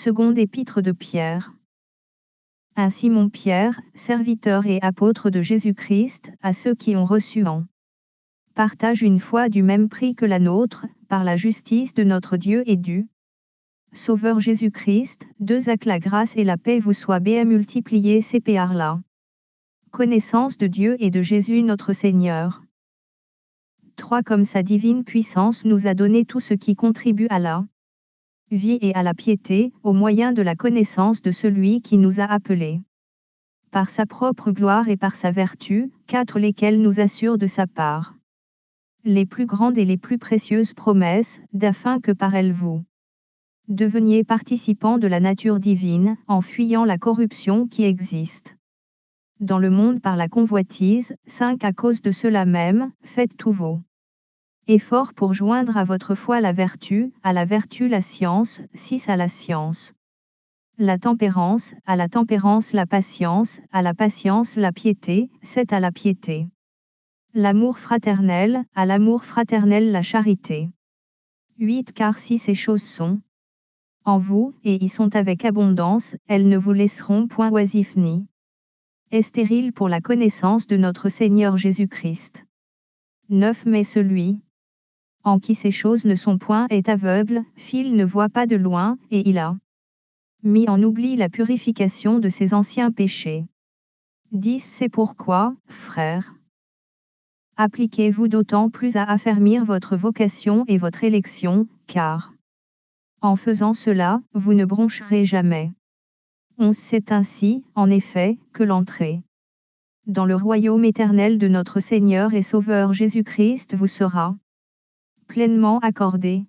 Seconde épître de Pierre. À Simon Pierre, serviteur et apôtre de Jésus-Christ, à ceux qui ont reçu en partage une foi du même prix que la nôtre, par la justice de notre Dieu et du Sauveur Jésus-Christ, que la grâce et la paix vous soient béées multipliées par la connaissance de Dieu et de Jésus notre Seigneur. 3. Comme sa divine puissance nous a donné tout ce qui contribue à la vie et à la piété, au moyen de la connaissance de celui qui nous a appelés par sa propre gloire et par sa vertu, 4. Lesquelles nous assurent de sa part les plus grandes et les plus précieuses promesses, d'afin que par elles vous deveniez participants de la nature divine, en fuyant la corruption qui existe dans le monde par la convoitise. 5. À cause de cela même, faites tous vos efforts pour joindre à votre foi la vertu, à la vertu la science, 6. À la science la tempérance, à la tempérance la patience, à la patience la piété, 7. À la piété l'amour fraternel, à l'amour fraternel la charité. 8. Car si ces choses sont en vous, et y sont avec abondance, elles ne vous laisseront point oisifs ni stériles pour la connaissance de notre Seigneur Jésus-Christ. 9. Mais celui en qui ces choses ne sont point est aveugle, il ne voit pas de loin, et il a mis en oubli la purification de ses anciens péchés. 10. C'est pourquoi, frères, appliquez-vous d'autant plus à affermir votre vocation et votre élection, car en faisant cela, vous ne broncherez jamais. 11. C'est ainsi, en effet, que l'entrée dans le royaume éternel de notre Seigneur et Sauveur Jésus-Christ vous sera pleinement accordée.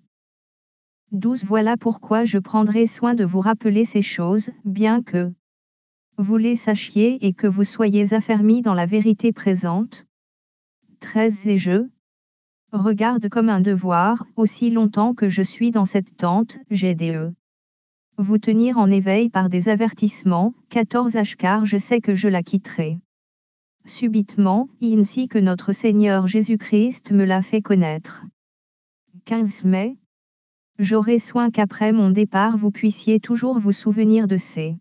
12. Voilà pourquoi je prendrai soin de vous rappeler ces choses, bien que vous les sachiez et que vous soyez affermis dans la vérité présente. 13. Et je regarde comme un devoir, aussi longtemps que je suis dans cette tente, vous tenir en éveil par des avertissements. 14. Car je sais que je la quitterai subitement, ainsi que notre Seigneur Jésus-Christ me l'a fait connaître. 15. Mais j'aurai soin qu'après mon départ vous puissiez toujours vous souvenir de ces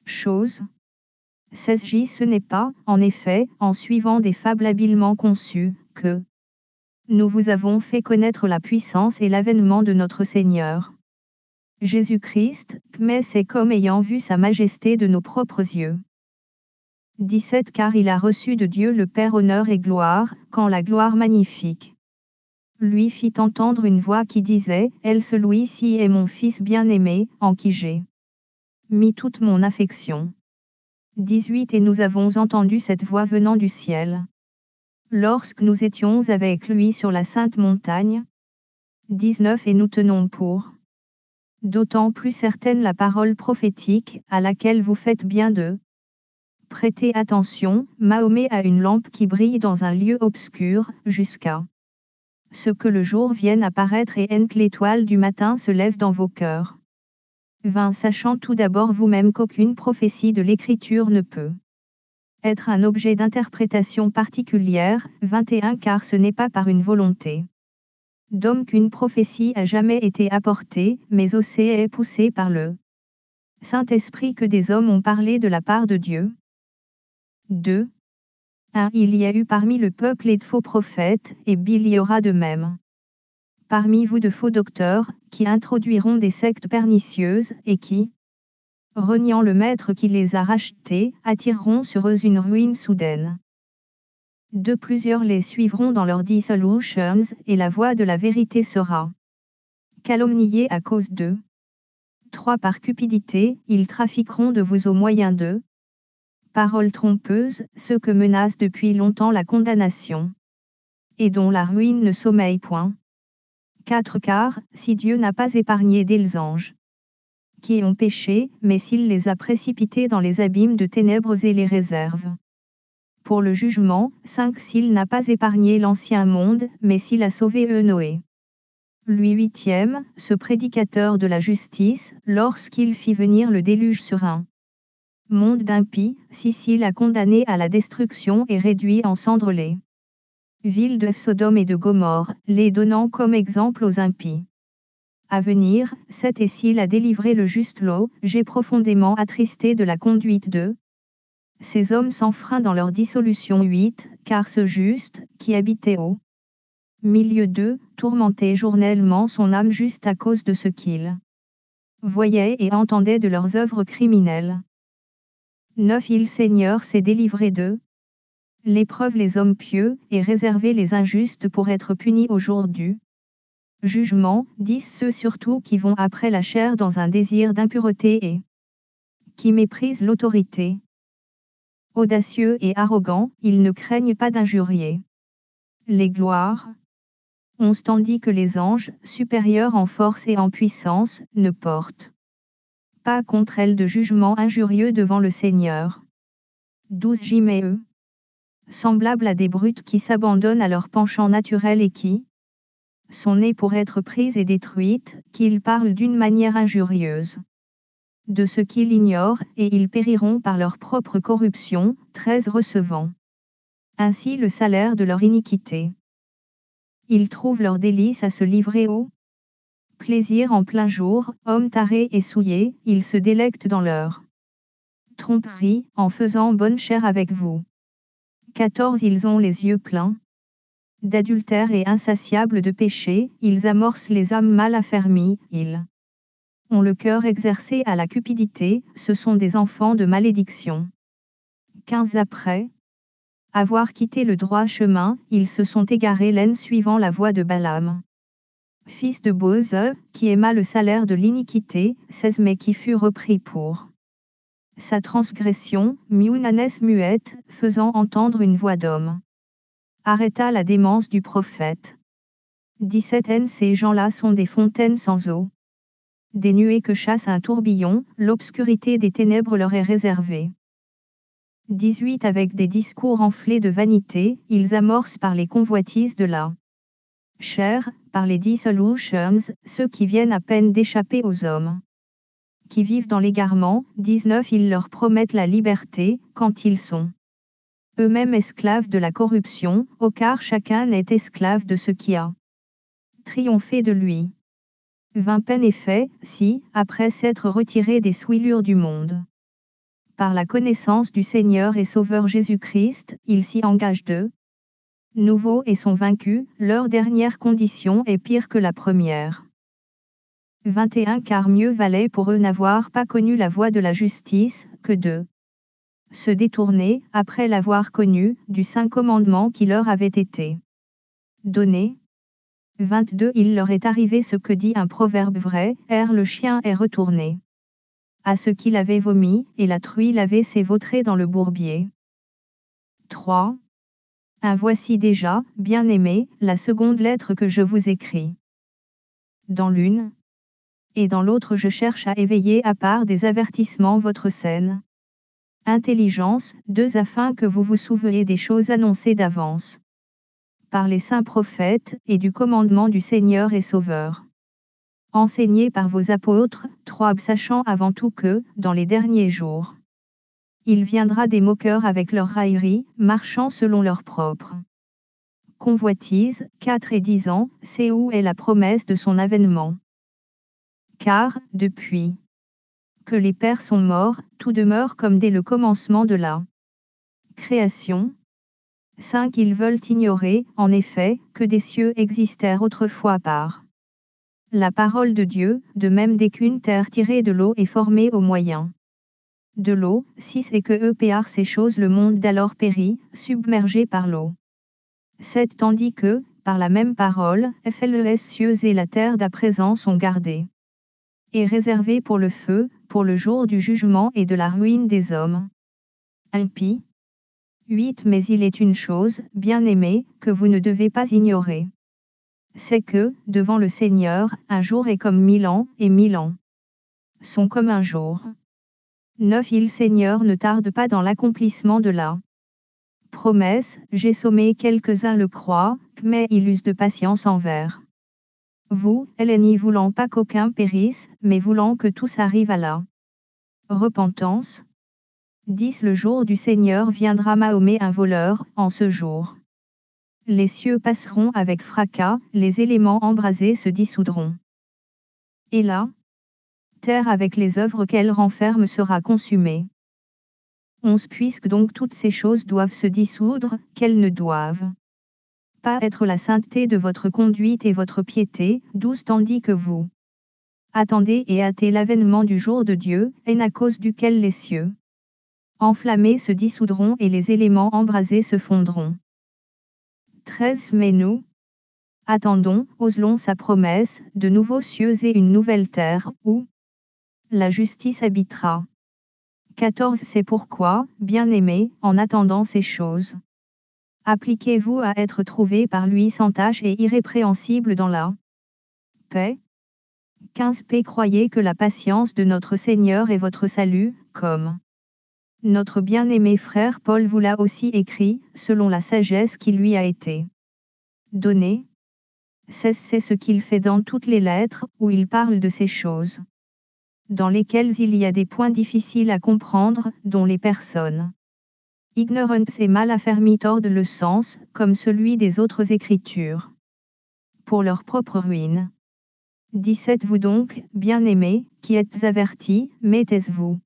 choses. 16. Ce n'est pas, en effet, en suivant des fables habilement conçues, que nous vous avons fait connaître la puissance et l'avènement de notre Seigneur Jésus-Christ, mais c'est comme ayant vu sa majesté de nos propres yeux. 17. Car il a reçu de Dieu le Père honneur et gloire, quand la gloire magnifique lui fit entendre une voix qui disait, celui-ci est mon Fils bien-aimé, en qui j'ai mis toute mon affection. 18. Et nous avons entendu cette voix venant du ciel lorsque nous étions avec lui sur la sainte montagne. 19. Et nous tenons pour d'autant plus certaine la parole prophétique, à laquelle vous faites bien de prêter attention. Mahomet a une lampe qui brille dans un lieu obscur, jusqu'à ce que le jour vienne apparaître et que l'étoile du matin se lève dans vos cœurs. 20. Sachant tout d'abord vous-même qu'aucune prophétie de l'Écriture ne peut être un objet d'interprétation particulière. 21. Car ce n'est pas par une volonté d'homme qu'une prophétie a jamais été apportée, mais aussi est poussée par le Saint-Esprit que des hommes ont parlé de la part de Dieu. 2. 1. Il y a eu parmi le peuple et de faux prophètes, et il y aura de même parmi vous de faux docteurs, qui introduiront des sectes pernicieuses, et qui, reniant le maître qui les a rachetés, attireront sur eux une ruine soudaine. 2. Plusieurs les suivront dans leurs dissolutions, et la voie de la vérité sera calomniée à cause d'eux. 3. Par cupidité, ils trafiqueront de vous au moyen de paroles trompeuses, ceux que menace depuis longtemps la condamnation, et dont la ruine ne sommeille point. 4. Car, si Dieu n'a pas épargné des anges qui ont péché, mais s'il les a précipités dans les abîmes de ténèbres et les réserve pour le jugement. 5. S'il n'a pas épargné l'ancien monde, mais s'il a sauvé Noé. Lui 8e, ce prédicateur de la justice, lorsqu'il fit venir le déluge sur un monde d'impies, s'il a condamné à la destruction et réduit en cendres les villes de Sodome et de Gomorrhe, les donnant comme exemple aux impies. À venir, 7 Et s'il a délivré le juste lot, j'ai profondément attristé de la conduite de ces hommes sans frein dans leur dissolution. 8 Car ce juste, qui habitait au milieu d'eux, tourmentait journellement son âme juste à cause de ce qu'il voyait et entendait de leurs œuvres criminelles. 9 Il Seigneur s'est délivré d'eux. L'épreuve les hommes pieux, et réservé les injustes pour être punis au jour du jugement. 10 Ceux surtout qui vont après la chair dans un désir d'impureté et qui méprisent l'autorité. Audacieux et arrogants, ils ne craignent pas d'injurier les gloires. 11 Tandis que les anges, supérieurs en force et en puissance, ne portent pas contre elles de jugement injurieux devant le Seigneur. 12 J Mais eux, semblables à des brutes qui s'abandonnent à leur penchant naturel et qui sont nées pour être prises et détruites, qu'ils parlent d'une manière injurieuse de ce qu'ils ignorent, et ils périront par leur propre corruption. 13 Recevant ainsi le salaire de leur iniquité. Ils trouvent leur délice à se livrer au plaisir en plein jour. Hommes tarés et souillés, ils se délectent dans leur tromperie, en faisant bonne chère avec vous. 14 Ils ont les yeux pleins d'adultère et insatiables de péché, ils amorcent les âmes mal affermies, ils ont le cœur exercé à la cupidité, ce sont des enfants de malédiction. 15 Après avoir quitté le droit chemin, ils se sont égarés laine suivant la voie de Balaam, fils de Boz, qui aima le salaire de l'iniquité. 16 Mais qui fut repris pour sa transgression, Miounanes muette, faisant entendre une voix d'homme, arrêta la démence du prophète. 17 Ces gens-là sont des fontaines sans eau, des nuées que chasse un tourbillon, l'obscurité des ténèbres leur est réservée. 18 Avec des discours enflés de vanité, ils amorcent par les convoitises de la chair, par les dissolutions, ceux qui viennent à peine d'échapper aux hommes qui vivent dans l'égarement. 19 Ils leur promettent la liberté, quand ils sont eux-mêmes esclaves de la corruption, car chacun est esclave de ce qui a triomphé de lui. 20 Peine est fait, si, après s'être retirés des souillures du monde, par la connaissance du Seigneur et Sauveur Jésus-Christ, ils s'y engagent de nouveau et sont vaincus, leur dernière condition est pire que la première. 21 Car mieux valait pour eux n'avoir pas connu la voie de la justice, que de se détourner, après l'avoir connu, du saint commandement qui leur avait été donné. 22 Il leur est arrivé ce que dit un proverbe vrai, le chien est retourné à ce qu'il avait vomi, et la truie l'avait s'évautrée dans le bourbier. 3. Voici déjà, bien-aimés, la seconde lettre que je vous écris. Dans l'une et dans l'autre je cherche à éveiller à part des avertissements votre saine intelligence, 2 Afin que vous vous souveniez des choses annoncées d'avance par les saints prophètes, et du commandement du Seigneur et Sauveur, enseigné par vos apôtres. 3 Sachant avant tout que, dans les derniers jours, il viendra des moqueurs avec leurs railleries, marchant selon leur propre convoitise. 4 Et disant, c'est où est la promesse de son avènement. Car, depuis que les pères sont morts, tout demeure comme dès le commencement de la création. 5 Ils veulent ignorer, en effet, que des cieux existèrent autrefois par la parole de Dieu, de même dès qu'une terre tirée de l'eau est formée au moyen de l'eau. 6 Et que par ces choses le monde d'alors périt, submergé par l'eau. 7 Tandis que, par la même parole, les cieux et la terre d'à présent sont gardés et réservés pour le feu, pour le jour du jugement et de la ruine des hommes impies. 8 Mais il est une chose, bien-aimée, que vous ne devez pas ignorer. C'est que, devant le Seigneur, un jour est comme 1000 ans, et 1000 ans sont comme un jour. 9 Il Seigneur ne tarde pas dans l'accomplissement de la promesse, j'ai sommé quelques-uns le croient, mais il use de patience envers vous, n'y voulant pas qu'aucun périsse, mais voulant que tous arrivent à la repentance. 10 Le jour du Seigneur viendra Mahomet un voleur, en ce jour. Les cieux passeront avec fracas, les éléments embrasés se dissoudront. Et là, terre avec les œuvres qu'elle renferme sera consumée. 11 Puisque donc toutes ces choses doivent se dissoudre, qu'elles ne doivent pas être la sainteté de votre conduite et votre piété, 12 Tandis que vous attendez et hâtez l'avènement du jour de Dieu, et à cause duquel les cieux enflammés se dissoudront et les éléments embrasés se fondront. 13 Mais nous attendons, oselons sa promesse, de nouveaux cieux et une nouvelle terre, où la justice habitera. 14 C'est pourquoi, bien-aimés, en attendant ces choses, appliquez-vous à être trouvés par lui sans tache et irrépréhensibles dans la paix. 15 P Croyez que la patience de notre Seigneur est votre salut, comme notre bien-aimé frère Paul vous l'a aussi écrit, selon la sagesse qui lui a été donnée. 16 C'est ce qu'il fait dans toutes les lettres, où il parle de ces choses, dans lesquelles il y a des points difficiles à comprendre, dont les personnes ignorantes et mal affermies tordent le sens, comme celui des autres Écritures, pour leur propre ruine. 17 Vous donc, bien-aimés, qui êtes avertis, mettez-vous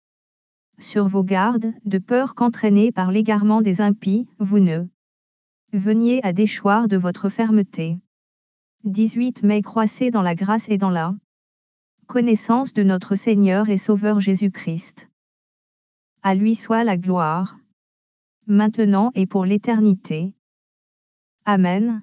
sur vos gardes, de peur qu'entraînés par l'égarement des impies, vous ne veniez à déchoir de votre fermeté. 18 Mais croissez dans la grâce et dans la connaissance de notre Seigneur et Sauveur Jésus-Christ. À lui soit la gloire, maintenant et pour l'éternité. Amen.